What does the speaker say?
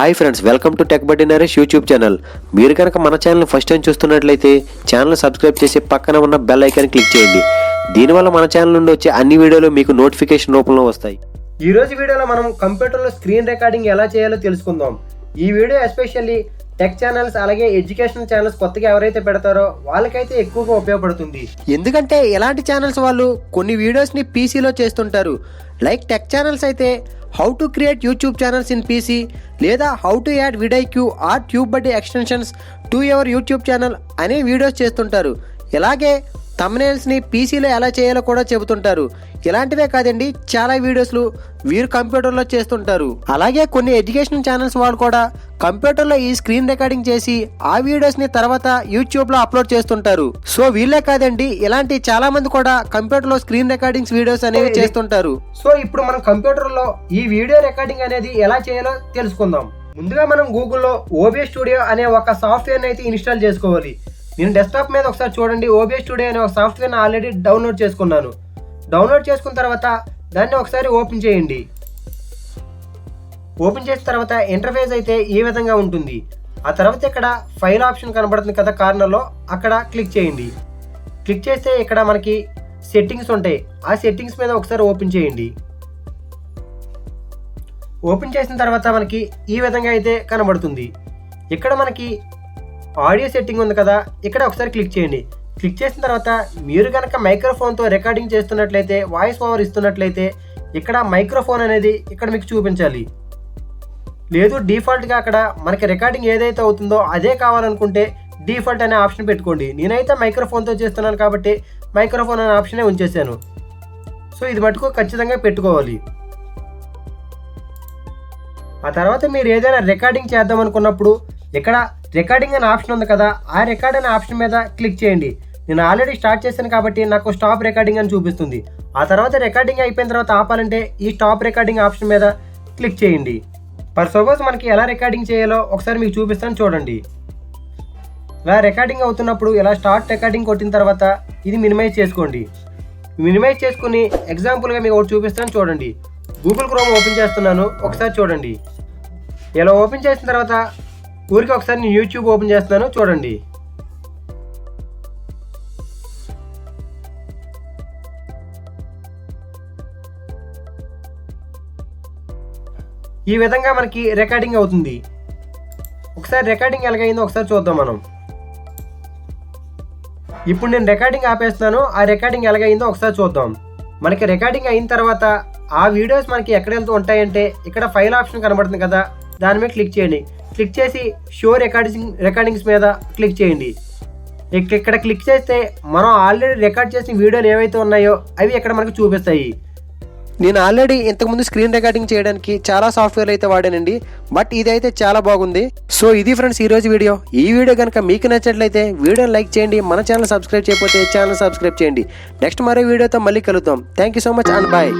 Hi friends, welcome to tech బడ్డీ Naresh YouTube channel. మీరు కనుక మన ఛానల్ ఫస్ట్ టైం చూస్తున్నట్లయితే ఛానల్ సబ్స్క్రైబ్ చేసి పక్కన ఉన్న బెల్ ఐకాన్ క్లిక్ చేయండి. దీనివల్ల మన ఛానల్ నుండి వచ్చే అన్ని వీడియోలు మీకు నోటిఫికేషన్ రూపంలో వస్తాయి. ఈ రోజు వీడియోలో మనం కంప్యూటర్లో స్క్రీన్ రికార్డింగ్ ఎలా చేయాలో తెలుసుకుందాం. ఈ వీడియో ఎస్పెషల్లీ టెక్ ఛానల్స్ అలాగే ఎడ్యుకేషనల్ ఛానల్స్ కొత్తగా ఎవరైతే పెడతారో వాళ్ళకైతే ఎక్కువగా ఉపయోగపడుతుంది. ఎందుకంటే ఇలాంటి ఛానల్స్ వాళ్ళు కొన్ని వీడియోస్ని పీసీలో చేస్తుంటారు. లైక్ టెక్ ఛానల్స్ అయితే how to create YouTube channels in PC లేదా how to add VidIQ or TubeBuddy extensions to your YouTube channel అనే వీడియోస్ చేస్తుంటారు. ఇలాగే థంబ్నెయిల్స్ని పీసీలో ఎలా చేయాలో కూడా చెబుతుంటారు. ఇలాంటివే కాదండి, చాలా వీడియోస్లు వీరు కంప్యూటర్లో చేస్తుంటారు. అలాగే కొన్ని ఎడ్యుకేషన్ ఛానల్స్ వాళ్ళు కూడా కంప్యూటర్లో ఈ స్క్రీన్ రికార్డింగ్ చేసి ఆ వీడియోస్ని తర్వాత యూట్యూబ్లో అప్లోడ్ చేస్తుంటారు. సో వీళ్ళే కాదండి, ఇలాంటి చాలా మంది కూడా కంప్యూటర్లో స్క్రీన్ రికార్డింగ్స్ వీడియోస్ అనేవి చేస్తుంటారు. సో ఇప్పుడు మనం కంప్యూటర్లో ఈ వీడియో రికార్డింగ్ అనేది ఎలా చేయాలో తెలుసుకుందాం. ముందుగా మనం గూగుల్లో OBS స్టూడియో అనే ఒక సాఫ్ట్వేర్ని అయితే ఇన్స్టాల్ చేసుకోవాలి. నేను డెస్క్టాప్ మీద ఒకసారి చూడండి, OBS స్టూడియో అనే ఒక సాఫ్ట్వేర్ని ఆల్రెడీ డౌన్లోడ్ చేసుకున్నాను. డౌన్లోడ్ చేసుకున్న తర్వాత దాన్ని ఒకసారి ఓపెన్ చేయండి. ఓపెన్ చేసిన తర్వాత ఇంటర్ఫేస్ అయితే ఈ విధంగా ఉంటుంది. ఆ తర్వాత ఇక్కడ ఫైల్ ఆప్షన్ కనబడుతుంది కదా కార్నర్లో, అక్కడ క్లిక్ చేయండి. క్లిక్ చేస్తే ఇక్కడ మనకి సెట్టింగ్స్ ఉంటాయి. ఆ సెట్టింగ్స్ మీద ఒకసారి ఓపెన్ చేయండి. ఓపెన్ చేసిన తర్వాత మనకి ఈ విధంగా అయితే కనబడుతుంది. ఇక్కడ మనకి ఆడియో సెట్టింగ్ ఉంది కదా, ఇక్కడ ఒకసారి క్లిక్ చేయండి. క్లిక్ చేసిన తర్వాత మీరు కనుక మైక్రోఫోన్తో రికార్డింగ్ చేస్తున్నట్లయితే, వాయిస్ ఓవర్ ఇస్తున్నట్లయితే ఇక్కడ మైక్రోఫోన్ అనేది ఇక్కడ మీకు చూపించాలి. లేదు డిఫాల్ట్గా అక్కడ మనకి రికార్డింగ్ ఏదైతే అవుతుందో అదే కావాలనుకుంటే డిఫాల్ట్ అనే ఆప్షన్ పెట్టుకోండి. నేనైతే మైక్రోఫోన్తో చేస్తున్నాను కాబట్టి మైక్రోఫోన్ అనే ఆప్షనే ఉంచేసాను. సో ఇది మటుకు ఖచ్చితంగా పెట్టుకోవాలి. ఆ తర్వాత మీరు ఏదైనా రికార్డింగ్ చేద్దాం అనుకున్నప్పుడు ఇక్కడ రికార్డింగ్ అనే ఆప్షన్ ఉంది కదా, ఆ రికార్డ్ అనే ఆప్షన్ మీద క్లిక్ చేయండి. నేను ఆల్రెడీ స్టార్ట్ చేశాను కాబట్టి నాకు స్టాప్ రికార్డింగ్ అని చూపిస్తుంది. ఆ తర్వాత రికార్డింగ్ అయిపోయిన తర్వాత ఆపాలంటే ఈ స్టాప్ రికార్డింగ్ ఆప్షన్ మీద క్లిక్ చేయండి. ఫర్ సపోజ్ మనకి ఎలా రికార్డింగ్ చేయాలో ఒకసారి మీకు చూపిస్తాను చూడండి. ఇలా రికార్డింగ్ అవుతున్నప్పుడు ఇలా స్టార్ట్ రికార్డింగ్ కొట్టిన తర్వాత ఇది మినిమైజ్ చేసుకోండి. మినిమైజ్ చేసుకుని ఎగ్జాంపుల్గా మీకు ఒకటి చూపిస్తాను చూడండి. గూగుల్ క్రోమ్ ఓపెన్ చేస్తున్నాను, ఒకసారి చూడండి. ఇలా ఓపెన్ చేసిన తర్వాత ఊరికి ఒకసారి నేను యూట్యూబ్ ఓపెన్ చేస్తున్నాను చూడండి. ఈ విధంగా మనకి రికార్డింగ్ అవుతుంది. ఒకసారి రికార్డింగ్ ఎలాగైందో ఒకసారి చూద్దాం మనం. ఇప్పుడు నేను రికార్డింగ్ ఆపేస్తున్నాను, ఆ రికార్డింగ్ ఎలాగైందో ఒకసారి చూద్దాం. మనకి రికార్డింగ్ అయిన తర్వాత ఆ వీడియోస్ మనకి ఎక్కడ వెళ్తూ ఉంటాయంటే ఇక్కడ ఫైల్ ఆప్షన్ కనబడుతుంది కదా, దాని మీద క్లిక్ చేయండి. క్లిక్ చేసి షో రికార్డింగ్స్ మీద క్లిక్ చేయండి. ఇక్కడ క్లిక్ చేస్తే మనం ఆల్రెడీ రికార్డ్ చేసిన వీడియోలు ఏవైతే ఉన్నాయో అవి ఇక్కడ మనకు చూపిస్తాయి. నేను ఆల్రెడీ ఇంతకుముందు స్క్రీన్ రికార్డింగ్ చేయడానికి చాలా సాఫ్ట్వేర్ అయితే వాడానండి, బట్ ఇదైతే చాలా బాగుంది. సో ఇది ఫ్రెండ్స్ ఈరోజు వీడియో. ఈ వీడియో కనుక మీకు నచ్చినట్లయితే వీడియోని లైక్ చేయండి. మన ఛానల్ సబ్స్క్రైబ్ చేయకపోతే ఛానల్ సబ్స్క్రైబ్ చేయండి. నెక్స్ట్ మరో వీడియోతో మళ్ళీ కలుద్దాం. Thank you so much and bye.